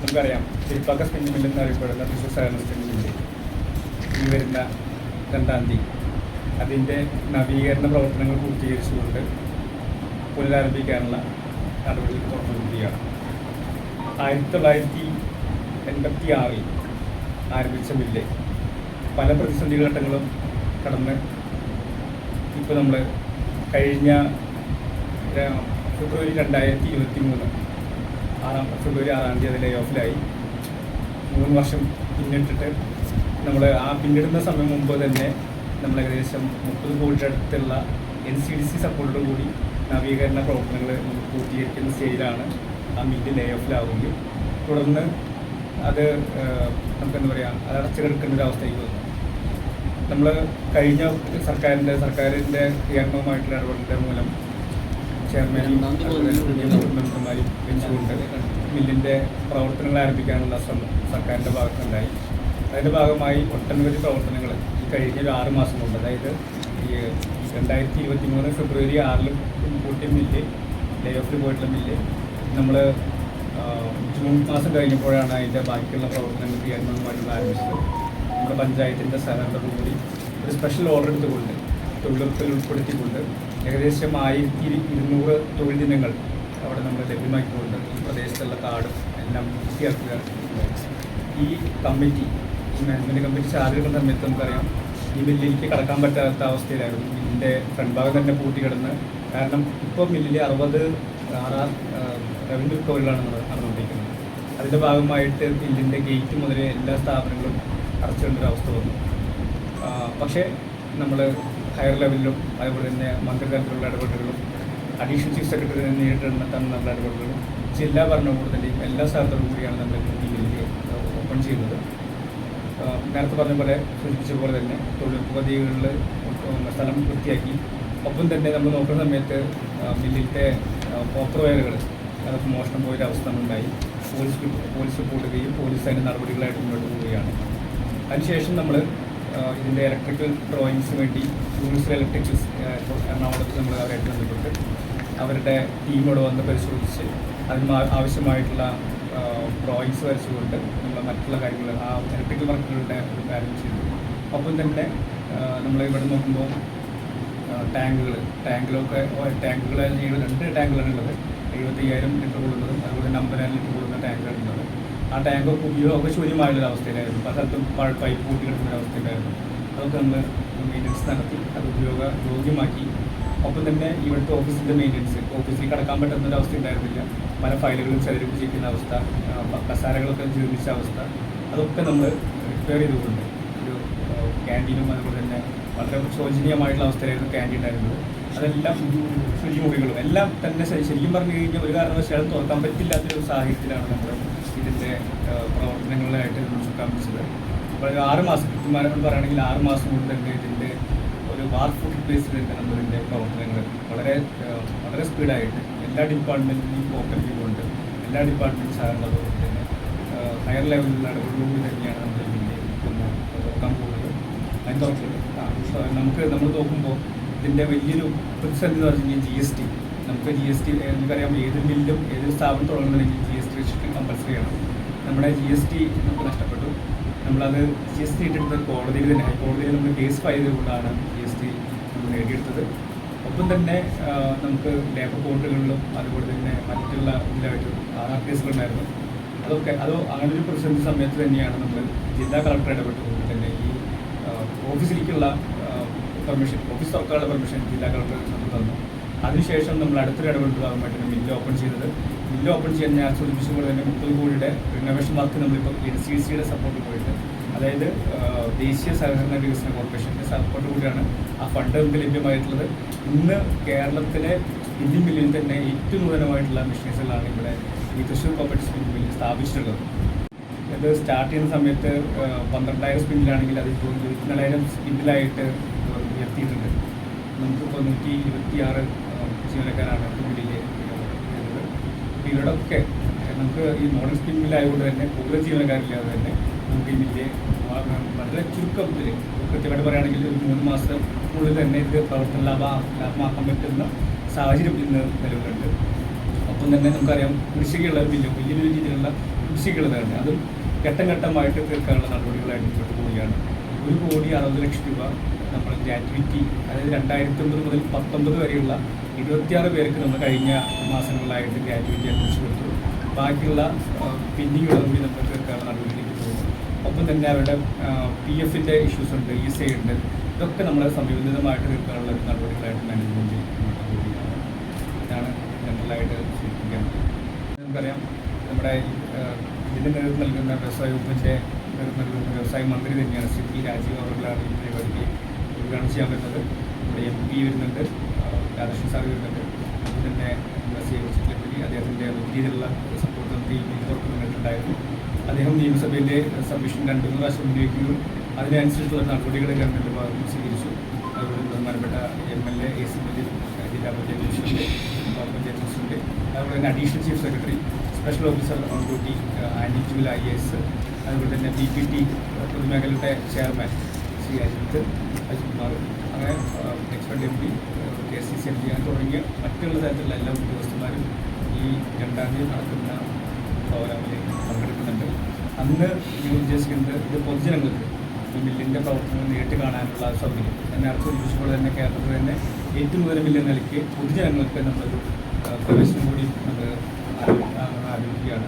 നമുക്കറിയാം തിരുപ്പാക്ക spinning mill എന്നറിയപ്പെടുന്ന തൃശ്ശൂർ സഹകരണ സ്പിന്നിംഗ് മില്ല് ഈ വരുന്ന 2-ാം തീയതി അതിൻ്റെ നവീകരണ പ്രവർത്തനങ്ങൾ പൂർത്തീകരിച്ചുകൊണ്ട് പുനരാരംഭിക്കാനുള്ള നടപടികൾ തുറന്നുകൊണ്ടിരിക്കുകയാണ്. 1986 ആരംഭിച്ച മില്ല് പല പ്രതിസന്ധി ഘട്ടങ്ങളും കടന്ന് ഇപ്പോൾ നമ്മൾ കഴിഞ്ഞ ഫെബ്രുവരി 2023 ഫെബ്രുവരി 6-ാം തീയതി ലേ ഓഫിലായി. 3 വർഷം പിന്നിട്ടിട്ട് നമ്മൾ ആ പിന്നിടുന്ന സമയം മുമ്പ് തന്നെ നമ്മൾ ഏകദേശം 30 കോടിയുടെ അടുത്തുള്ള NCDC സപ്പോർട്ടോടു കൂടി നവീകരണ പ്രവർത്തനങ്ങൾ പൂർത്തീകരിക്കുന്ന സ്റ്റേജിലാണ് ആ മില്ല് ലേ ഓഫിലാവുകയും തുടർന്ന് അത് നമുക്കെന്താ പറയുക അത് അടച്ചു കിടക്കേണ്ട ഒരു അവസ്ഥയ്ക്ക് വന്നു. നമ്മൾ കഴിഞ്ഞ സർക്കാരിൻ്റെ ക്രിയാത്മകമായിട്ടുള്ള ഇടപെടലിൻ്റെ മൂലം ചെയർമാനും മെമ്പർമാരും വെച്ചുകൊണ്ട് മില്ലിൻ്റെ പ്രവർത്തനങ്ങൾ ആരംഭിക്കാനുള്ള ശ്രമം സർക്കാരിൻ്റെ ഭാഗത്തുണ്ടായി. അതിൻ്റെ ഭാഗമായി ഒട്ടനവധി പ്രവർത്തനങ്ങൾ ഈ കഴിഞ്ഞ ഒരു 6 മാസം കൊണ്ട്, അതായത് ഈ 2023 ഫെബ്രുവരി 6 കൂട്ടിയ മില്ല് ലേ ഓഫിൽ പോയിട്ടുള്ള മില്ല് നമ്മൾ ജൂൺ മാസം കഴിഞ്ഞപ്പോഴാണ് അതിൻ്റെ ബാക്കിയുള്ള പ്രവർത്തനങ്ങൾ ക്രിയാത്മകമായിട്ടുള്ള ആരംഭിച്ചത്. നമ്മുടെ പഞ്ചായത്തിൻ്റെ സഹകരണത്തോടുകൂടി ഒരു സ്പെഷ്യൽ ഓർഡർ എടുത്തുകൊണ്ട് തൊഴിലുറപ്പിൽ ഉൾപ്പെടുത്തിക്കൊണ്ട് ഏകദേശം 1200 തൊഴിൽ ദിനങ്ങൾ അവിടെ നമ്മൾ ലഭ്യമാക്കിക്കൊണ്ട് ഈ പ്രദേശത്തുള്ള കാർഡും എല്ലാം വൃത്തിയാക്കുക. ഈ കമ്മിറ്റി, ഈ മാനേജ്മെൻറ്റ് കമ്മിറ്റി ചാർജ് എടുക്കുന്ന സമയത്ത് നമുക്കറിയാം ഈ മില്ലിലേക്ക് കടക്കാൻ പറ്റാത്ത അവസ്ഥയിലായിരുന്നു. മില്ലിൻ്റെ ഫ്രണ്ട് ഭാഗം തന്നെ പൂട്ടിക്കിടന്ന്, കാരണം ഇപ്പോൾ മില്ലിൽ 60 റവന്യൂ റിക്കവറികളാണ് നടന്നുകൊണ്ടിരിക്കുന്നത്. അതിൻ്റെ ഭാഗമായിട്ട് മില്ലിൻ്റെ ഗേറ്റ് മുതൽ എല്ലാ സ്ഥാപനങ്ങളും അടച്ചിടേണ്ട അവസ്ഥ വന്നു. പക്ഷേ നമ്മൾ ഹയർ ലെവലിലും അതുപോലെ തന്നെ മന്ത്രിതലത്തിലുള്ള ഇടപെടലുകളും അഡീഷണൽ ചീഫ് സെക്രട്ടറി നേരിട്ട് തന്നുള്ള ഇടപെടലുകളും ജില്ലാ ഭരണകൂടത്തിൻ്റെയും എല്ലാ സ്ഥലത്തോടും കൂടിയാണ് നമ്മൾ ഈ മില്ല് ഓപ്പൺ ചെയ്യുന്നത്. നേരത്തെ പറഞ്ഞ പോലെ സൂചിപ്പിച്ച പോലെ തന്നെ തൊഴിലുറപ്പ് പദ്ധതികളിൽ സ്ഥലം വൃത്തിയാക്കി. ഒപ്പം തന്നെ നമ്മൾ നോക്കുന്ന സമയത്ത് മില്ലിൻ്റെ കോപ്പർ വയറുകൾ അതൊക്കെ മോഷണം പോയൊരു അവസ്ഥ ഉണ്ടായി. പോലീസ് റിപ്പോർട്ട് ചെയ്യുകയും പോലീസ് അതിൻ്റെ നടപടികളായിട്ട് മുന്നോട്ട് പോവുകയാണ്. അതിനുശേഷം നമ്മൾ ഇതിൻ്റെ ഇലക്ട്രിക്കൽ ഡ്രോയിങ്സ് വേണ്ടി യൂണിവേഴ്സൽ ഇലക്ട്രിക്സ് എറണാകുളത്ത് നമ്മൾ അവരായിട്ട് ബന്ധപ്പെട്ട് അവരുടെ ടീമോട് വന്ന് പരിശോധിച്ച് അതിന് ആവശ്യമായിട്ടുള്ള ഡ്രോയിങ്സ് വരച്ചുകൊണ്ട് നമ്മൾ മറ്റുള്ള കാര്യങ്ങൾ ആ ഇലക്ട്രിക്കൽ വർക്കുകളുടെ ഒരു കാര്യം ചെയ്തു. ഒപ്പം തന്നെ നമ്മൾ ഇവിടെ നോക്കുമ്പോൾ ടാങ്കുകൾ 2 ടാങ്കുകളാണ് ഉള്ളത്. 75,000 ലിറ്റർ കൊള്ളുന്നതും അതുപോലെ തന്നെ 50,000 ലിറ്റർ കൊള്ളുന്ന ടാങ്കുകളാണ് ഉള്ളത്. ആ ടാങ്കൊക്കെ ഉപയോഗശൂന്യമായുള്ളൊരു അവസ്ഥയിലായിരുന്നു. പല സ്ഥലത്തും പൈപ്പ് കൂട്ടി കിടക്കുന്ന അവസ്ഥയിലായിരുന്നു. അതൊക്കെ നമ്മൾ മെയിൻ്റനൻസ് നടത്തി അത് ഉപയോഗയോഗ്യമാക്കി. ഒപ്പം തന്നെ ഇവിടുത്തെ ഓഫീസിൻ്റെ മെയിൻ്റനൻസ്, ഓഫീസിൽ കടക്കാൻ പറ്റുന്ന ഒരു അവസ്ഥ ഉണ്ടായിരുന്നില്ല. പല ഫയലുകളും ചരിപ്പിച്ചിരിക്കുന്ന അവസ്ഥ, കസാരകളൊക്കെ ജീർണിച്ച അവസ്ഥ, അതൊക്കെ നമ്മൾ റിപ്പയർ ചെയ്തുകൊണ്ട് ഒരു ക്യാൻറ്റീനും അതുപോലെ തന്നെ വളരെ ശോചനീയമായിട്ടുള്ള അവസ്ഥയിലായിരുന്നു ക്യാൻറ്റീൻ ഉണ്ടായിരുന്നത്. അതെല്ലാം ശുചിമുറികളും എല്ലാം തന്നെ ശരിക്കും പറഞ്ഞു കഴിഞ്ഞാൽ ഒരു കാരണവശാലും തുറക്കാൻ പറ്റില്ലാത്തൊരു സാഹചര്യത്തിലാണ് നമ്മൾ ഇതിൻ്റെ പ്രവർത്തനങ്ങളിലായിട്ട് നമ്മൾ ചുക്കാൻ പിടിച്ചത്. അപ്പോൾ 6 മാസം കൃത്യമായിട്ട് പറയുകയാണെങ്കിൽ 6 മാസം കൊണ്ട് തന്നെ ഇതിൻ്റെ ഒരു വാർഫുഡ് ബേസിൽ തന്നെ നമ്മളിതിൻ്റെ പ്രവർത്തനങ്ങൾ വളരെ സ്പീഡായിട്ട് എല്ലാ ഡിപ്പാർട്ട്മെൻറ്റിനെയും ഫോക്കസ് ചെയ്തുകൊണ്ട് എല്ലാ ഡിപ്പാർട്ട്മെൻറ്റ് സഹകരണത്തോടെ തന്നെ ഹയർ ലെവലിലുള്ള ഇടപെടലുകൂടി തന്നെയാണ് നമ്മൾ ഇതിൻ്റെ തുറക്കാൻ പോകുന്നത്. അതിന് തുറക്കുന്നത് നമ്മൾ നോക്കുമ്പോൾ ഇതിൻ്റെ വലിയൊരു പ്രതിസന്ധി എന്ന് പറഞ്ഞു കഴിഞ്ഞാൽ GST. നമുക്ക് GST നമുക്കറിയാം, ഏതൊരു മില്ലും ഏതൊരു സ്ഥാപനം തുടങ്ങുന്നുണ്ടെങ്കിൽ GST രജിസ്റ്റർ കമ്പൽസറി ആണ്. നമ്മുടെ GST നമുക്ക് നഷ്ടപ്പെട്ടു. നമ്മളത് GST ഇട്ടെടുത്തത് കോടതിയിൽ തന്നെ, ഹൈക്കോടതിയിൽ നമ്മൾ കേസ് ഫയൽ ചെയ്തുകൊണ്ടാണ് GST നമ്മൾ നേടിയെടുത്തത്. ഒപ്പം തന്നെ നമുക്ക് ലേബർ കോർട്ടുകളിലും അതുപോലെ തന്നെ മറ്റുള്ള ഇതിലായിട്ട് RR കേസുകളുണ്ടായിരുന്നു. അങ്ങനെ ഒരു പ്രതിസന്ധി സമയത്ത് തന്നെയാണ് നമ്മൾ ജില്ലാ കളക്ടർ ഇടപെട്ടുകൊണ്ട് തന്നെ ഈ ഓഫീസിലേക്കുള്ള പെർമിഷൻ, ഓഫീസ് തുറക്കാനുള്ള പെർമിഷൻ ജില്ലാ കളക്ടർ നമുക്ക് തന്നു. അതിനുശേഷം നമ്മൾ അടുത്തൊരു ഇടപെടൽ ഭാഗമായിട്ടാണ് മില്ല് ഓപ്പൺ ചെയ്തത്. മില്ല് ഓപ്പൺ ചെയ്യാൻ ഞാൻ സൂചിപ്പിച്ചതുപോലെ തന്നെ 30 കോടിയുടെ റിനോവേഷൻ വർക്ക് നമ്മളിപ്പോൾ NCDCയുടെ സപ്പോർട്ട് പോയിട്ട്, അതായത് ദേശീയ സഹകരണ വികസന കോർപ്പറേഷൻ്റെ സപ്പോർട്ട് കൂടിയാണ് ആ ഫണ്ട് നമുക്ക് ലഭ്യമായിട്ടുള്ളത്. ഇന്ന് കേരളത്തിലെ ഇന്ത്യൻ മില്ലിൽ തന്നെ ഏറ്റവും നൂതനമായിട്ടുള്ള മെഷീൻസുകളാണ് ഇവിടെ ഈ തൃശ്ശൂർ കോപ്പറേറ്റീവ് സ്പിന്നിംഗ് മില്ലിൽ സ്ഥാപിച്ചിട്ടുള്ളത്. ഇത് സ്റ്റാർട്ട് ചെയ്യുന്ന സമയത്ത് 12,000 സ്പിന്നിലാണെങ്കിൽ അത് 24,000 സ്പിന്നിലായിട്ട് ഉയർത്തിയിട്ടുണ്ട്. നമുക്കിപ്പോൾ 126 ജീവനക്കാരാണ് മില്ലിൽ വരുന്നത്. ഇവരുടെയൊക്കെ നമുക്ക് ഈ മോഡൽ സ്പിൻ മില്ലായതുകൊണ്ട് തന്നെ കൂടുതൽ ജീവനക്കാരില്ലാതെ തന്നെ നമുക്ക് ഈ മില്ല് വളരെ ചുരുക്കത്തിൽ കൃത്യമായിട്ട് പറയുകയാണെങ്കിൽ ഒരു 3 മാസത്തിനുള്ളിൽ തന്നെ ഇത് പ്രവർത്തന ലാഭമാക്കാൻ പറ്റുന്ന സാഹചര്യം ഇന്ന് നിലവിലുണ്ട്. ഒപ്പം തന്നെ നമുക്കറിയാം കുടിശ്ശികയുള്ള ബില്ല് വലിയൊരു രീതിയിലുള്ള കുടിശ്ശികളുണ്ട്. അതും ഘട്ടം ഘട്ടമായിട്ട് തീർക്കാനുള്ള നടപടികളായിട്ട് മുന്നോട്ട് പോവുകയാണ്. 1,60,00,000 രൂപ നമ്മൾ ഗ്രാറ്റുവിറ്റി, അതായത് 2009 മുതൽ 2019 വരെയുള്ള 26 പേർക്ക് നമ്മൾ കഴിഞ്ഞ മാസങ്ങളിലായിട്ട് ഗ്രാറ്റുവിറ്റി അനുവദിച്ചു കൊടുത്തു. ബാക്കിയുള്ള പെൻഡിങ്ങുകൾ കൂടി നമ്മൾ തീർക്കാനുള്ള നടപടിയിലേക്ക് പോകും. ഒപ്പം തന്നെ അവരുടെ PF-ൻ്റെ ഇഷ്യൂസ് ഉണ്ട്, ESI ഉണ്ട്. ഇതൊക്കെ നമ്മൾ സമീപനിതമായിട്ട് തീർക്കാനുള്ള നടപടികളായിട്ട് മാനേജ്മെൻറ്റ് മുന്നോട്ട് പോവുകയാണ്. ഇതാണ് ജനറലായിട്ട് സൂചിപ്പിക്കുന്നത്. നമുക്കറിയാം, നമ്മുടെ ഇതിൻ്റെ നേതൃത്വം നൽകുന്ന വ്യവസായ വകുപ്പിൻ്റെ നേതൃത്വം നൽകുന്ന വ്യവസായ മന്ത്രി തന്നെയാണ് ശ്രീ P. രാജീവ് അവர்களാണ് ഈ പരിപാടിക്ക് ഉദ്ഘാടനം ചെയ്യാൻ പറ്റുന്നത്. നമ്മുടെ MP വരുന്നുണ്ട്, രാധാകൃഷ്ണൻ സാർ വരുന്നുണ്ട്. അതുപോലെ തന്നെ നമ്മുടെ CHP അദ്ദേഹത്തിൻ്റെ രീതിയിലുള്ള സപ്പോർട്ട് നമുക്ക് ഈ പുറത്ത് നിന്നിട്ടുണ്ടായിരുന്നു. അദ്ദേഹം നിയമസഭയിലെ സബ്മിഷൻ 2-3 പ്രാവശ്യം ഉന്നയിക്കുകയും അതിനനുസരിച്ചുള്ള നടപടികൾ ഗവൺമെൻറ് ഭാഗത്ത് സ്വീകരിച്ചു. അതുപോലെ ബഹുമാനപ്പെട്ട MLA AC മജീദ്, ജില്ലാ പഞ്ചായത്ത് പ്രസിഡന്റ്, പഞ്ചായത്ത് പ്രസിഡന്റ്, അതുപോലെ തന്നെ additional chief secretary, special officer on duty ആൻറ്റി ജൂൽ IAS, അതുപോലെ തന്നെ BPT പൊതുമേഖലയുടെ ചെയർമാൻ ശ്രീ അജിത് കുമാർ, അങ്ങനെ എക്സ്പെർട്ട് MP, KCC MP തുടങ്ങിയ മറ്റുള്ള തരത്തിലുള്ള എല്ലാ ഉദ്യോഗസ്ഥന്മാരും ഈ 2-ാം തീയതി നടക്കുന്ന പ്രോഗ്രാമിൽ പങ്കെടുക്കുന്നുണ്ട്. അന്ന് നിങ്ങൾ ഉദ്ദേശിക്കുന്നത് ഇത് പൊതുജനങ്ങൾക്ക് ഈ മില്ലിൻ്റെ പ്രവർത്തനങ്ങൾ നേരിട്ട് കാണാനുള്ള സൗകര്യം. ഞാൻ നേരത്തെ സൂചിപ്പിച്ചപ്പോൾ തന്നെ കേരളത്തിൽ തന്നെ ഏറ്റവും കൂടുതൽ മില്ല് നിലയ്ക്ക് പൊതുജനങ്ങൾക്ക് നമ്മളൊരു പ്രവേശനം കൂടി നമ്മൾ ആരംഭിക്കുകയാണ്.